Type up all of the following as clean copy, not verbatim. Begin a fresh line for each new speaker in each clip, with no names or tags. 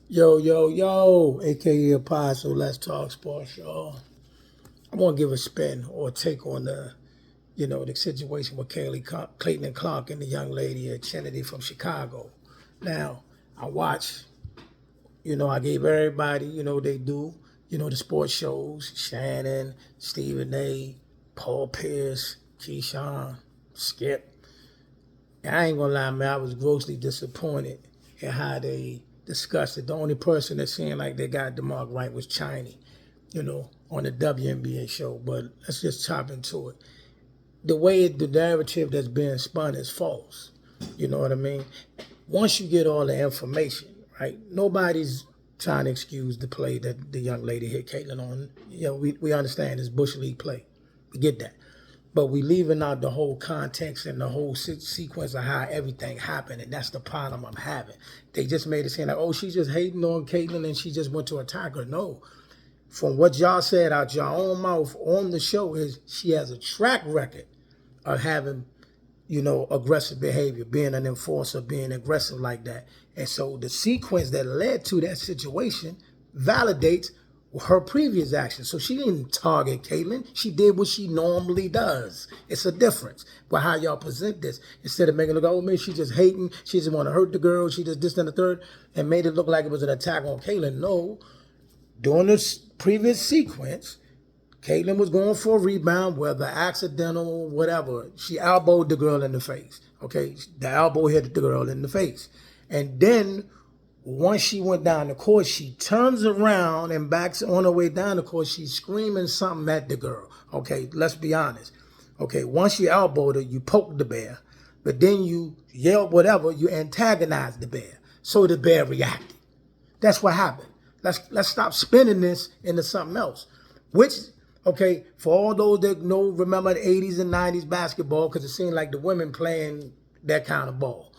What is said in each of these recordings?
Yo, yo, yo, aka Apostle, let's talk sports, y'all. I want to give a spin or a take on the situation with Clayton and Clark and the young lady at Chennedy from Chicago. Now, I watch, I gave everybody, they do, the sports shows, Shannon, Stephen A., Paul Pierce, Keyshawn, Skip. And I ain't gonna lie, man, I was grossly disappointed in how they discussed it. The only person that seemed like they got the mark right was Chiney, on the WNBA show. But let's just chop into it. The way the narrative that's being spun is false. You know what I mean? Once you get all the information, right? Nobody's trying to excuse the play that the young lady hit Caitlin on. We understand it's Bush League play. We get that. But we leaving out the whole context and the whole sequence of how everything happened, and that's the problem I'm having. They just made it seem like, oh, she's just hating on Caitlyn and she just went to attack her. No. From what y'all said out your own mouth on the show is she has a track record of having, aggressive behavior, being an enforcer, being aggressive like that. And so the sequence that led to that situation validates her previous actions. So she didn't target Caitlyn. She did what she normally does. It's a difference. But how y'all present this, instead of making it look, oh, man, she just hating, she just want to hurt the girl, she just this and the third, and made it look like it was an attack on Caitlyn. No. During this previous sequence, Caitlyn was going for a rebound, whether accidental, whatever. She elbowed the girl in the face. Okay, the elbow hit the girl in the face. And then once she went down the court, she turns around and backs on her way down the court. She's screaming something at the girl. Okay, let's be honest. Okay, once you elbowed her, you poked the bear. But then you yelled whatever, you antagonized the bear. So the bear reacted. That's what happened. Let's stop spinning this into something else. Which, okay, for all those that remember the 80s and 90s basketball, because it seemed like the women playing that kind of ball.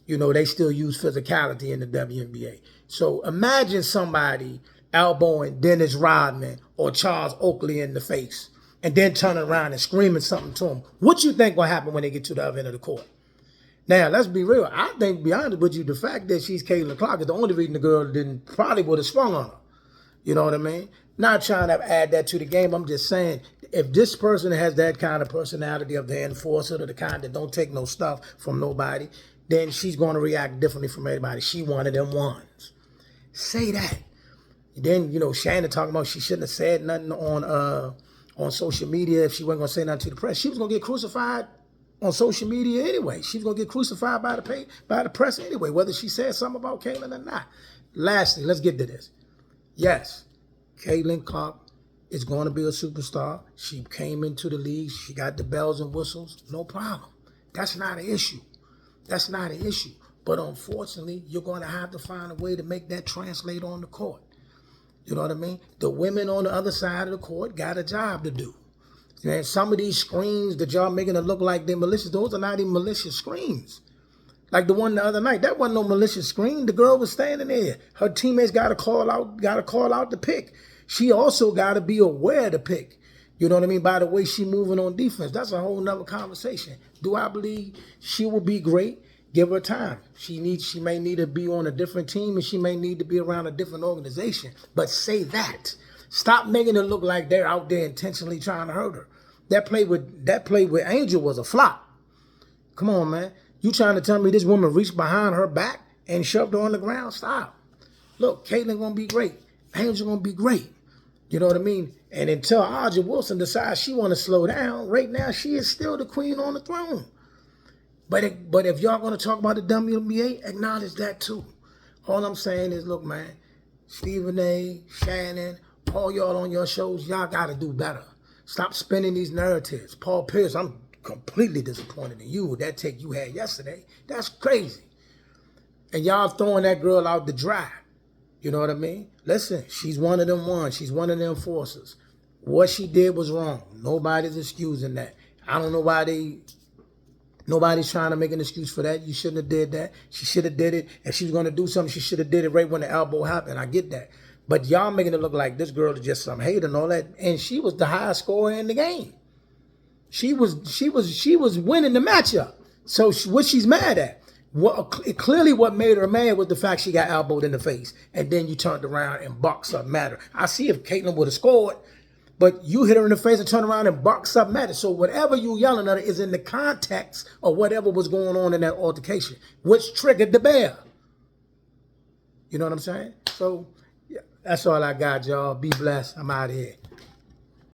They still use physicality in the WNBA. So imagine somebody elbowing Dennis Rodman or Charles Oakley in the face and then turning around and screaming something to them. What you think will happen when they get to the other end of the court? Now, let's be real. I think, to be honest with you, the fact that she's Caitlin Clark is the only reason the girl probably would have swung on her. You know what I mean? Not trying to add that to the game. I'm just saying, if this person has that kind of personality of the enforcer, or the kind that don't take no stuff from nobody, then she's going to react differently from everybody. She one of them ones. Say that. Then, Shannon talking about she shouldn't have said nothing on social media if she wasn't going to say nothing to the press. She was going to get crucified on social media anyway. She was going to get crucified by the press anyway, whether she said something about Caitlyn or not. Lastly, let's get to this. Yes, Caitlin Clark is going to be a superstar. She came into the league. She got the bells and whistles. No problem. That's not an issue. That's not an issue. But unfortunately, you're going to have to find a way to make that translate on the court. You know what I mean? The women on the other side of the court got a job to do. And some of these screens that y'all making it look like they're malicious, those are not even malicious screens. Like the one the other night, that wasn't no malicious screen. The girl was standing there. Her teammates got to call out the pick. She also got to be aware of the pick. You know what I mean? By the way she moving on defense. That's a whole nother conversation. Do I believe she will be great? Give her time. She may need to be on a different team and she may need to be around a different organization. But say that. Stop making it look like they're out there intentionally trying to hurt her. That play with Angel was a flop. Come on, man. You trying to tell me this woman reached behind her back and shoved her on the ground? Stop. Look, Caitlyn gonna be great. Angel gonna be great. You know what I mean? And until Aja Wilson decides she want to slow down, right now she is still the queen on the throne. But if y'all gonna talk about the WNBA, acknowledge that too. All I'm saying is, look, man, Stephen A., Shannon, all y'all on your shows, y'all gotta do better. Stop spinning these narratives. Paul Pierce, I'm completely disappointed in you with that take you had yesterday. That's crazy. And y'all throwing that girl out to dry. You know what I mean? Listen, she's one of them ones. She's one of them forces. What she did was wrong. Nobody's excusing that. I don't know why nobody's trying to make an excuse for that. You shouldn't have did that. She should have did it. If she was going to do something, she should have did it right when the elbow happened. I get that. But y'all making it look like this girl is just some hate and all that. And she was the highest scorer in the game. She was winning the matchup. So what she's mad at? Clearly what made her mad was the fact she got elbowed in the face. And then you turned around and barked something at her. I see if Caitlyn would have scored, but you hit her in the face and turned around and barked something at her. So whatever you yelling at her is in the context of whatever was going on in that altercation, which triggered the bear. You know what I'm saying? So yeah, that's all I got, y'all. Be blessed. I'm out of here.